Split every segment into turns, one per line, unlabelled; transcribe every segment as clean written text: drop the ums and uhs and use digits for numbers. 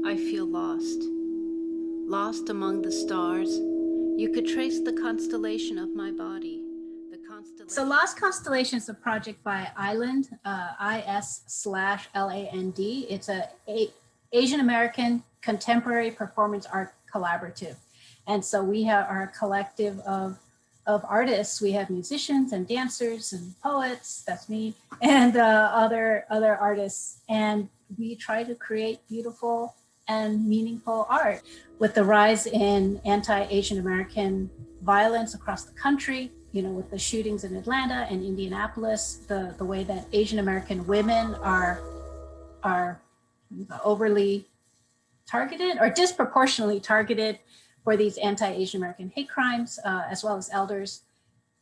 I feel lost. Lost among the stars. You could trace the constellation of my body. The constellation.
So Lost Constellation is a project by Island, IS/LAND. It's a Asian American contemporary performance art collaborative. And so we are a collective of artists. We have musicians and dancers and poets, that's me, and other artists. And we try to create beautiful and meaningful art. With the rise in anti-Asian American violence across the country, with the shootings in Atlanta and Indianapolis, the way that Asian American women are overly targeted or disproportionately targeted for these anti-Asian American hate crimes, as well as elders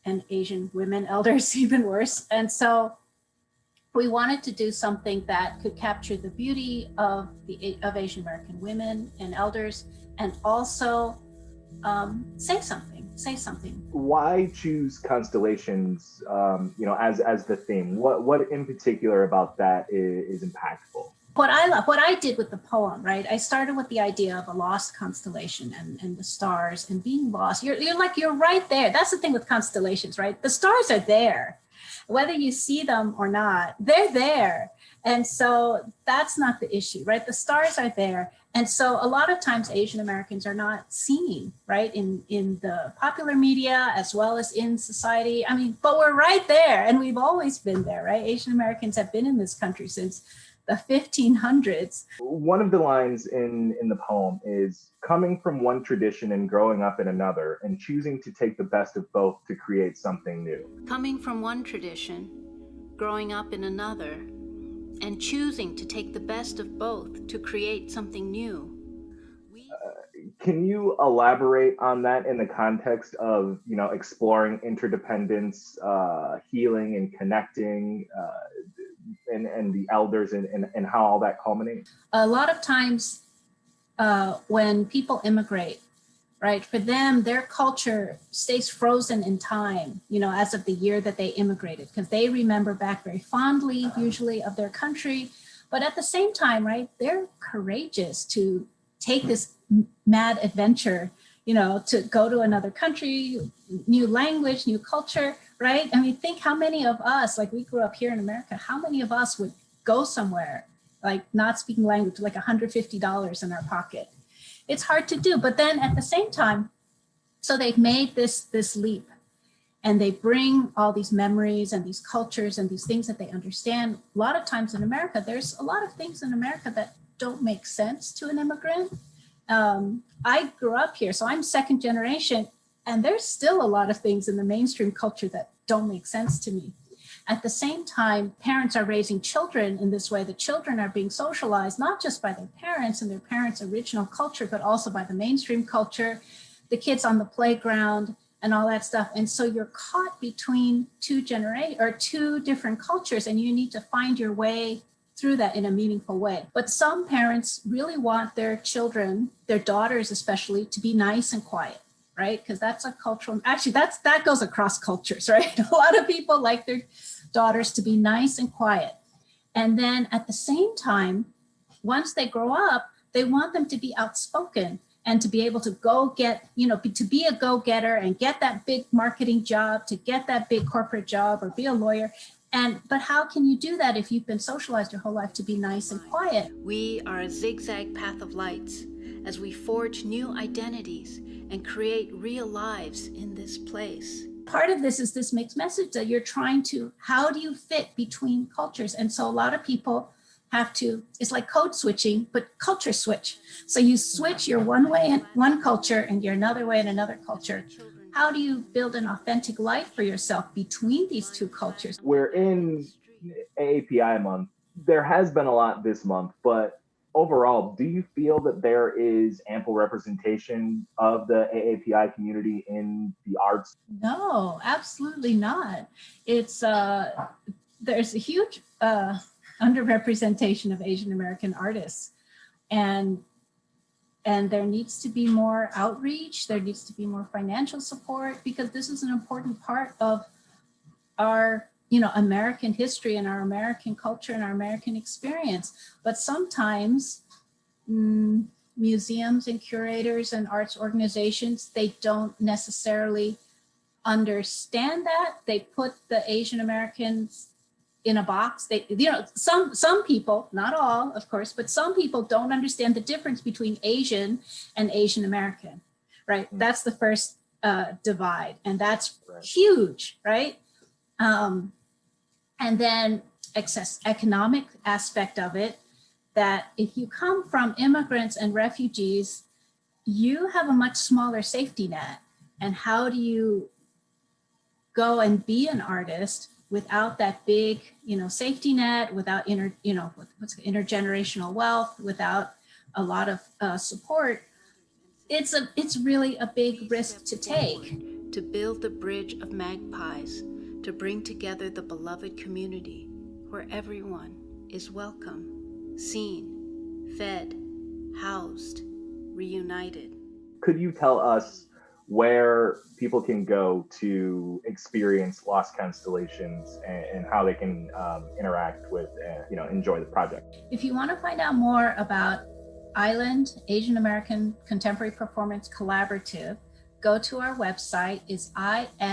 and Asian women elders, even worse. And so we wanted to do something that could capture the beauty of Asian American women and elders, and also say something.
Why choose constellations, as the theme? What in particular about that is impactful?
What I did with the poem, right? I started with the idea of a lost constellation and the stars and being lost. You're right there. That's the thing with constellations, right? The stars are there. Whether you see them or not, they're there. And so that's not the issue, right? The stars are there. And so a lot of times Asian Americans are not seen, right, in the popular media as well as in society. I mean, but we're right there, and we've always been there, right? Asian Americans have been in this country since the 1500s.
One of the lines in the poem is coming from one tradition and growing up in another, and choosing to take the best of both to create something new.
Coming from one tradition, growing up in another, and choosing to take the best of both to create something new.
Can you elaborate on that in the context of, exploring interdependence, healing and connecting, and the elders and how all that culminates?
A lot of times when people immigrate, right, for them, their culture stays frozen in time, as of the year that they immigrated, because they remember back very fondly, usually, of their country. But at the same time, right, they're courageous to take this mad adventure, to go to another country, new language, new culture, right? I mean, think how many of us, like we grew up here in America, how many of us would go somewhere, like not speaking language, like $150 in our pocket? It's hard to do. But then at the same time, so they've made this leap, and they bring all these memories and these cultures and these things that they understand. A lot of times in America, there's a lot of things in America that don't make sense to an immigrant. I grew up here, so I'm second generation, and there's still a lot of things in the mainstream culture that don't make sense to me. At the same time, parents are raising children in this way. The children are being socialized, not just by their parents and their parents' original culture, but also by the mainstream culture, the kids on the playground and all that stuff. And so you're caught between two different cultures, and you need to find your way through that in a meaningful way. But some parents really want their children, their daughters especially, to be nice and quiet, right? Because that's a cultural, actually that goes across cultures, right? A lot of people like their daughters to be nice and quiet. And then at the same time, once they grow up, they want them to be outspoken and to be able to go get, to be a go-getter and get that big marketing job, to get that big corporate job or be a lawyer. But how can you do that if you've been socialized your whole life to be nice and quiet?
We are a zigzag path of lights as we forge new identities and create real lives in this place.
Part of this is this mixed message that you're trying to, how do you fit between cultures? And so a lot of people have to, it's like code switching, but culture switch. So you switch your one way in one culture and you're another way in another culture. How do you build an authentic life for yourself between these two cultures?
We're in AAPI month. There has been a lot this month, but overall, do you feel that there is ample representation of the AAPI community in the arts?
No, absolutely not. It's there's a huge underrepresentation of Asian American artists, and there needs to be more outreach. There needs to be more financial support, because this is an important part of our American history and our American culture and our American experience. But sometimes museums and curators and arts organizations, they don't necessarily understand that. They put the Asian Americans in a box. They, some people, not all, of course, but some people don't understand the difference between Asian and Asian American, right? That's the first divide, and that's huge, right? And then economic aspect of it, that if you come from immigrants and refugees, you have a much smaller safety net. And how do you go and be an artist without that big, safety net, without intergenerational wealth, without a lot of support? It's really a big risk to take.
To build the bridge of magpies, to bring together the beloved community where everyone is welcome, seen, fed, housed, reunited.
Could you tell us where people can go to experience Lost Constellations and how they can interact with, enjoy the project?
If you want to find out more about Island Asian American Contemporary Performance Collaborative, go to our website. Is is-land.org.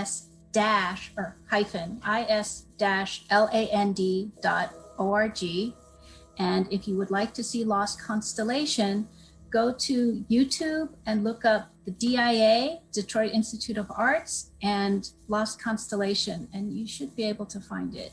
And if you would like to see Lost Constellation, go to YouTube and look up the DIA, Detroit Institute of Arts, and Lost Constellation, and you should be able to find it.